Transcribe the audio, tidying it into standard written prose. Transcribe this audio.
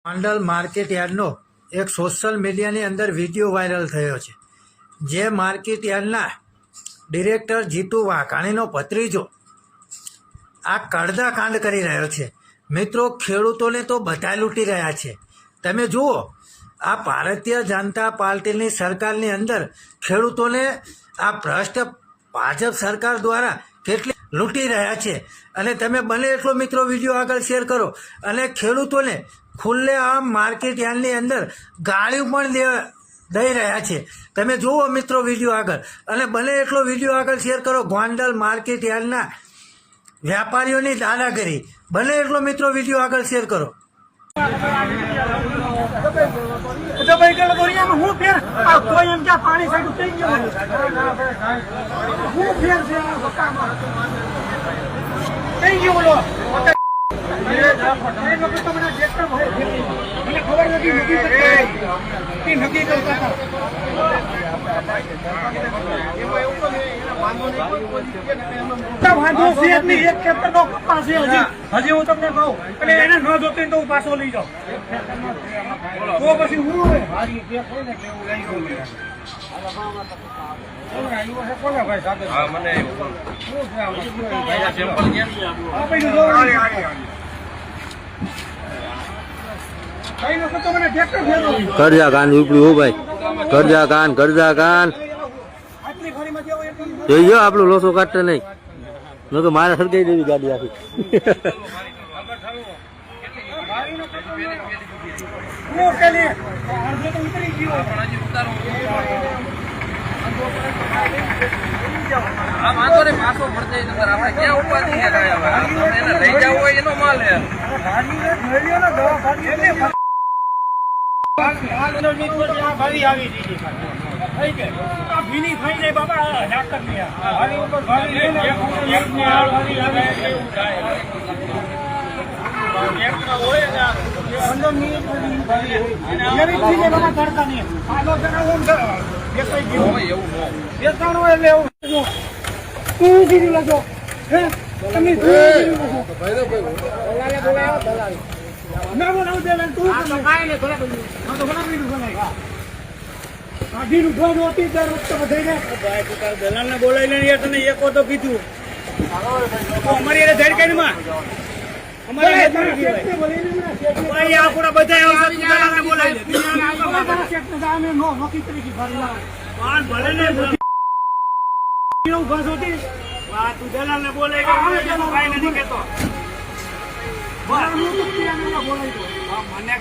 Gondal market યાર્ડનો એક social મીડિયાની અંદર વિડીયો વાયરલ થયો છે, જે માર્કેટ યાર્ડના ડિરેક્ટર જીતુ વાઘાણીનો ભત્રીજો આ કડદાકાંડ કરી રહ્યો છે. મિત્રો, ખેડૂતોને તો બધા લૂંટી રહ્યા છે. તમે જુઓ, આ ભારતીય જનતા પાર્ટીની સરકારની અંદર ખેડૂતોને આ ભ્રષ્ટ ભાજપ સરકાર દ્વારા કેટલી લૂંટી રહ્યા છે. અને તમે બને એટલો મિત્રો વિડીયો આગળ શેર કરો અને ખેડૂતોને ખુલ્લે આમ માર્કેટ યાર્ડની અંદર ગાળ્યું પણ દઈ રહ્યા છે. તમે જુઓ મિત્રો વિડીયો આગળ, અને બને એટલો વિડીયો આગળ શેર કરો. ગોંડલ માર્કેટ યાર્ડના વેપારીઓની દાદાગીરી, બને એટલો મિત્રો વિડીયો આગળ શેર કરો. હજી હું તમને કહું અને એને ન જોતી તો હું પાછો લઈ જાઉં તો પછી હું કરજા કાન ઉપડ્યું હો ભાઈ, કરજા કાન જોઈ ગયો આપણું લોસો કાઢતો નહીં, ન તો મારે સરકાઈ દેવી ગાડી આખી. પાછો પડશે આપણે ક્યાં ઉપાધિ લઈ જવો હોય એનો માલ ભીની ખાઈ જાય બાબા દલાલ ને બોલાવી લે તને એક તો કીધું અમારી ધડકાઈમાં અમારે મને